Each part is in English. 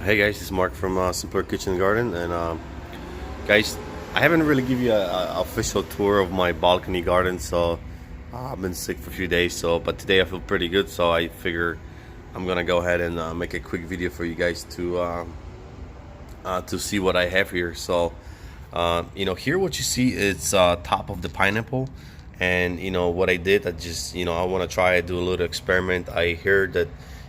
Hey guys, this is Mark from Simpler Kitchen and Garden, and guys, I haven't really give you a official tour of my balcony garden, so I've been sick for a few days. But today I feel pretty good, so I figure I'm gonna go ahead and make a quick video for you guys to see what I have here. Here what you see is top of the pineapple, and what I did, I want to try do a little experiment. I heard that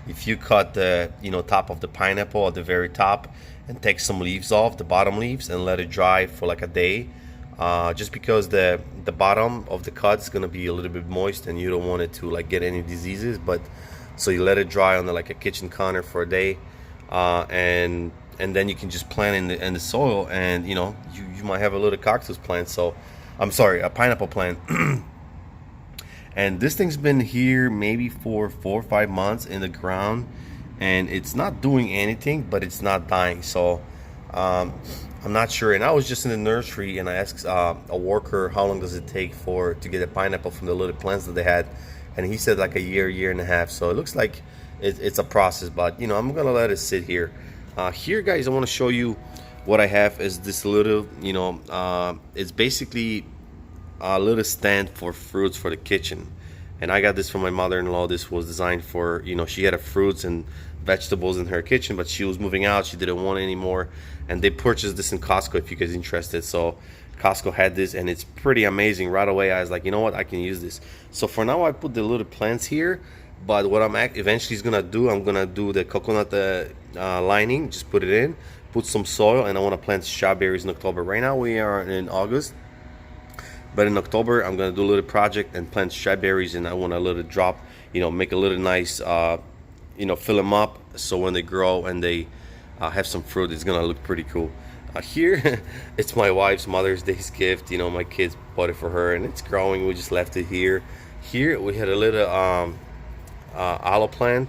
if you cut the top of the pineapple at the very top and take some leaves off the bottom leaves and let it dry for like a day, just because the bottom of the cut is gonna be a little bit moist and you don't want it to like get any diseases, but so you let it dry on like a kitchen counter for a day, and then you can just plant in the soil, and you might have a little cactus plant. So I'm sorry, a pineapple plant. And this thing's been here maybe for 4 or 5 months in the ground, and it's not doing anything, but it's not dying. So I'm not sure. And I was just in the nursery, and I asked a worker how long does it take to get a pineapple from the little plants that they had, and he said like a year and a half. So it looks like it's a process, but I'm gonna let it sit here. Here, guys, I want to show you what I have is this little, it's basically a little stand for fruits for the kitchen, and I got this from my mother-in-law. This was designed for, she had a fruits and vegetables in her kitchen, but she was moving out, she didn't want it anymore, and they purchased this in Costco if you guys interested. So Costco had this, and it's pretty amazing. Right away I was like, you know what, I can use this. So for now I put the little plants here, but what I'm eventually is gonna do, I'm gonna do the coconut lining, just put it in, put some soil, and I want to plant strawberries in October. Right now we are in August, but in October I'm gonna do a little project and plant strawberries, and I want a little drop, make a little nice, fill them up, so when they grow and they have some fruit, it's gonna look pretty cool. Here it's my wife's Mother's Day's gift. My kids bought it for her, and it's growing. We just left it here. Here we had a little aloe plant,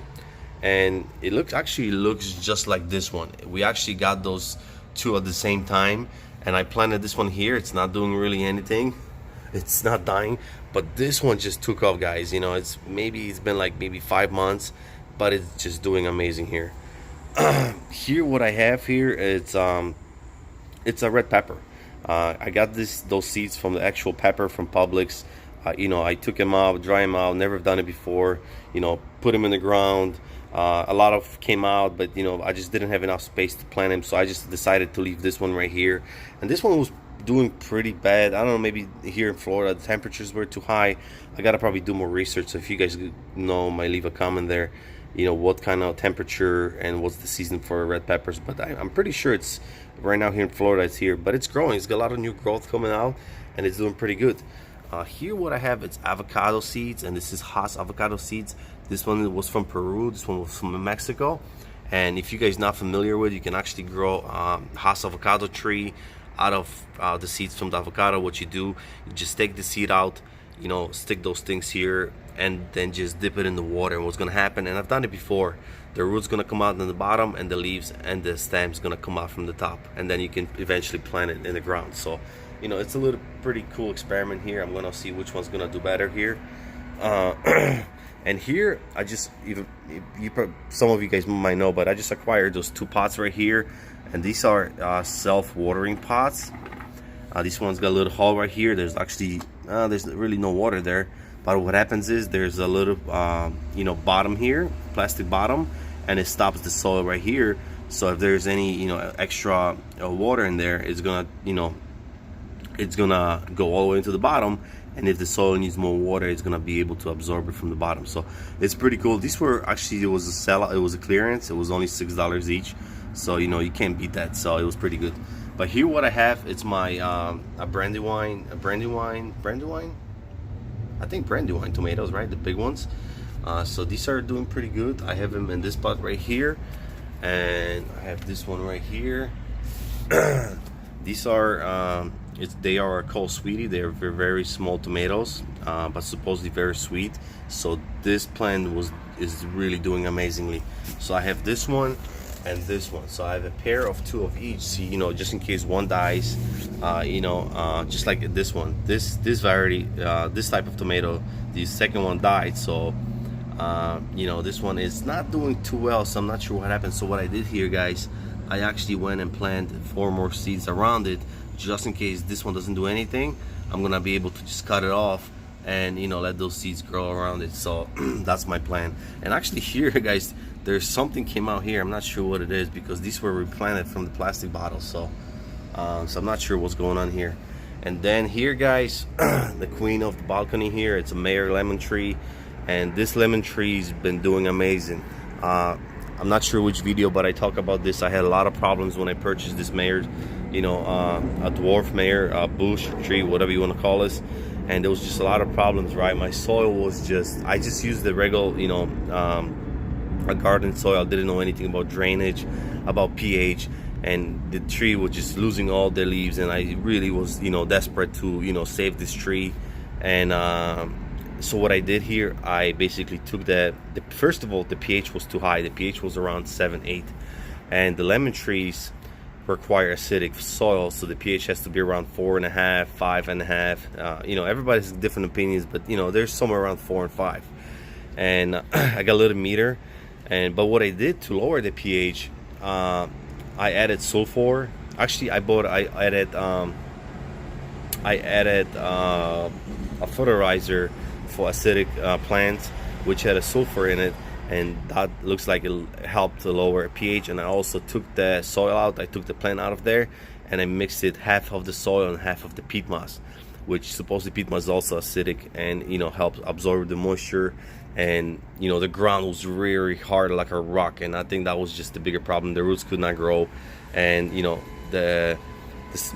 and it actually looks just like this one. We actually got those two at the same time, and I planted this one here. It's not doing really anything, it's not dying, but this one just took off, guys. It's been like maybe 5 months, but it's just doing amazing here. Here what I have here, it's a red pepper. I got those seeds from the actual pepper from Publix. I took them out, dry them out, never done it before, put them in the ground. A lot of came out, but I just didn't have enough space to plant them, so I just decided to leave this one right here. And this one was doing pretty bad. I don't know, maybe here in Florida the temperatures were too high. I gotta probably do more research, so if you guys know, might leave a comment there, what kind of temperature and what's the season for red peppers. But I'm pretty sure it's right now here in Florida, it's here, but it's growing. It's got a lot of new growth coming out, and it's doing pretty good. Here what I have, it's avocado seeds, and this is Hass avocado seeds. This one was from Peru, this one was from Mexico. And if you guys not familiar with, you can actually grow Hass avocado tree out of the seeds from the avocado. What you do, you just take the seed out, stick those things here, and then just dip it in the water. And what's gonna happen, and I've done it before, the root's gonna come out in the bottom, and the leaves and the stem's gonna come out from the top, and then you can eventually plant it in the ground. So it's a little pretty cool experiment here. I'm gonna see which one's gonna do better here. And here I just, some of you guys might know, but I just acquired those two pots right here, and these are self-watering pots. This one's got a little hole right here. There's actually there's really no water there, but what happens is there's a little bottom here, plastic bottom, and it stops the soil right here. So if there's any extra water in there, it's gonna it's gonna go all the way into the bottom, and if the soil needs more water, it's gonna be able to absorb it from the bottom. So it's pretty cool. These were actually, it was a sellout, it was a clearance, it was only $6 each, so you can't beat that. So it was pretty good. But here what I have, it's my a Brandywine I think Brandywine tomatoes, right, the big ones. So these are doing pretty good. I have them in this pot right here, and I have this one right here. These are they are called Sweetie. They are very, very small tomatoes, but supposedly very sweet. So this plant is really doing amazingly. So I have this one and this one, so I have a pair of two of each. See, just in case one dies, just like this one, this variety, this type of tomato, the second one died. So You know, this one is not doing too well, so I'm not sure what happened. So what I did here, guys, I actually went and planted 4 more seeds around it, just in case this one doesn't do anything. I'm gonna be able to just cut it off and, you know, let those seeds grow around it. So that's my plan. And actually here, guys, there's something came out here. I'm not sure what it is, because these were replanted from the plastic bottles. So I'm not sure what's going on here. And then here, guys, the queen of the balcony here, it's a Mayer lemon tree, and this lemon tree's been doing amazing. I'm not sure which video, but I talk about this. I had a lot of problems when I purchased this Mayer, you know, a dwarf Mayer bush tree, whatever you want to call this. And there was just a lot of problems, right? My soil was just, I just used the regular, you know, a garden soil. I didn't know anything about drainage, about pH, and the tree was just losing all their leaves. And I really was, you know, desperate to, you know, save this tree. And so what I did here, I basically took first of all, the pH was too high. The pH was around 7-8, and the lemon trees require acidic soil, so the pH has to be around 4.5, 5.5. You know, everybody has different opinions, but you know, there's somewhere around 4 and 5. And I got a little meter, but what I did to lower the pH, I added sulfur. Actually, I added a fertilizer for acidic plants, which had a sulfur in it, and that looks like it helped to lower pH. And I also took the soil out. I took the plant out of there, and I mixed it, half of the soil and half of the peat moss, which supposedly peat moss is also acidic, and you know, helps absorb the moisture. And you know, the ground was really hard like a rock, and I think that was just the bigger problem. The roots could not grow. And you know, this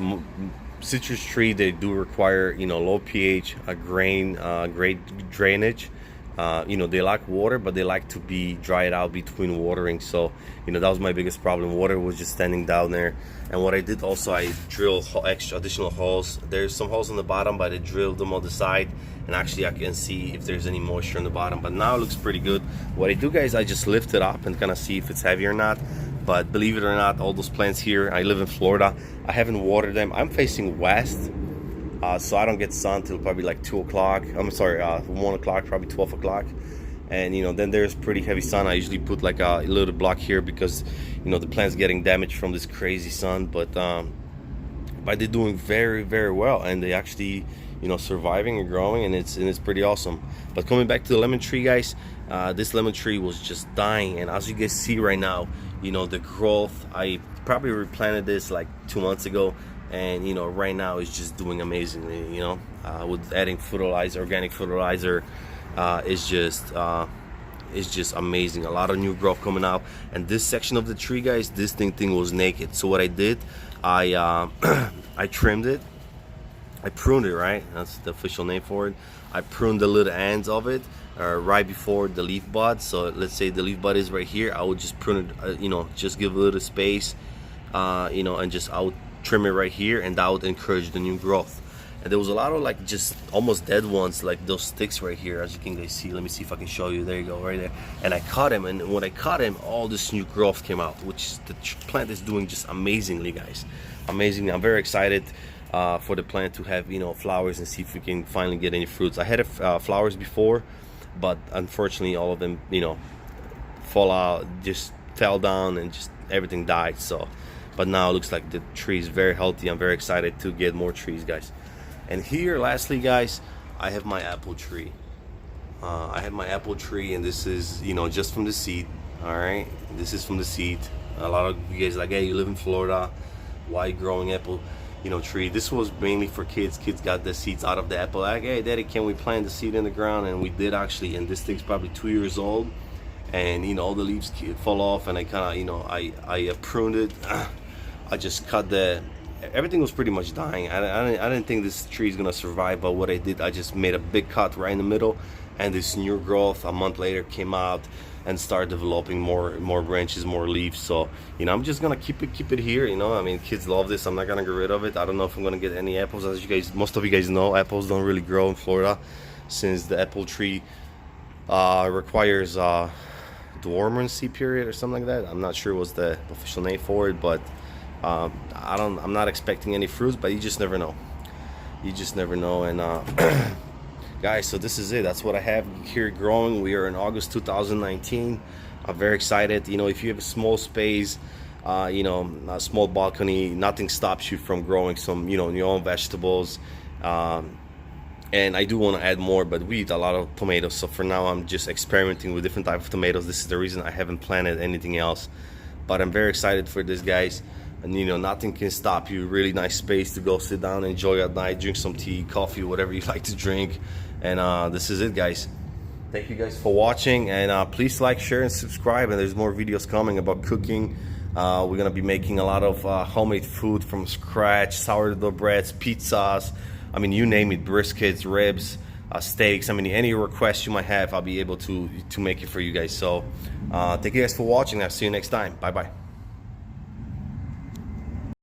citrus tree, they do require, you know, low pH, great drainage. You know, they like water, but they like to be dried out between watering. So you know, that was my biggest problem. Water was just standing down there. And what I did also, I drilled extra additional holes. There's some holes on the bottom, but I drilled them on the side, and actually I can see if there's any moisture on the bottom. But now it looks pretty good. What I do, guys, I just lift it up and kind of see if it's heavy or not. But believe it or not, all those plants here, I live in Florida, I haven't watered them. I'm facing west, so I don't get sun till probably like 2 o'clock. I'm sorry, 1 o'clock, probably 12 o'clock. And you know, then there's pretty heavy sun. I usually put like a little block here, because you know, the plant's getting damaged from this crazy sun. But they're doing very, very well, and they actually, you know, surviving and growing, and it's pretty awesome. But coming back to the lemon tree, guys, this lemon tree was just dying, and as you guys see right now, you know, the growth, I probably replanted this like 2 months ago, and you know, right now it's just doing amazingly. You know, with adding fertilizer, organic fertilizer, it's just amazing. A lot of new growth coming out. And this section of the tree, guys, this thing was naked. So what I did, I I trimmed it, I pruned it, right? That's the official name for it. I pruned the little ends of it right before the leaf bud. So let's say the leaf bud is right here, I would just prune it, you know, just give a little space, you know, and just I would trim it right here, and that would encourage the new growth. And there was a lot of like just almost dead ones, like those sticks right here, as you can guys see. Let me see if I can show you. There you go, right there. And I cut him, and when I cut him, all this new growth came out, which the plant is doing just amazingly, guys. Amazing. I'm very excited for the plant to have, you know, flowers, and see if we can finally get any fruits. I had flowers before, but unfortunately all of them, you know, fall out, just fell down, and just everything died. So, but now it looks like the tree is very healthy. I'm very excited to get more trees, guys. And here, lastly, guys, I have my apple tree. I have my apple tree, and this is, you know, just from the seed. All right, this is from the seed. A lot of you guys are like, hey, you live in Florida, why growing apple, you know, tree? This was mainly for kids. Kids got the seeds out of the apple. Like, hey, Daddy, can we plant the seed in the ground? And we did, actually. And this thing's probably 2 years old, and you know, all the leaves fall off, and I kind of, you know, I pruned it. I just cut everything was pretty much dying. I didn't think this tree is gonna survive, but what I did, I just made a big cut right in the middle, and this new growth a month later came out and started developing more branches, more leaves. So you know, I'm just gonna keep it here. You know, I mean, kids love this. I'm not gonna get rid of it. I don't know if I'm gonna get any apples. As you guys, most of you guys know, apples don't really grow in Florida, since the apple tree requires dormancy period or something like that. I'm not sure what's the official name for it, but I'm not expecting any fruits, but you just never know. You just never know. And guys, so this is it. That's what I have here growing. We are in August 2019. I'm very excited. You know, if you have a small space, you know, a small balcony, nothing stops you from growing some, you know, your own vegetables. And I do want to add more, but we eat a lot of tomatoes, so for now I'm just experimenting with different type of tomatoes. This is the reason I haven't planted anything else, but I'm very excited for this, guys. And you know, nothing can stop you. Really nice space to go sit down, enjoy at night, drink some tea, coffee, whatever you like to drink. And this is it, guys. Thank you guys for watching, and please like, share, and subscribe. And there's more videos coming about cooking. We're gonna be making a lot of homemade food from scratch, sourdough breads, pizzas, I mean, you name it, briskets, ribs, steaks. I mean, any requests you might have, I'll be able to make it for you guys. So thank you guys for watching. I'll see you next time. Bye bye.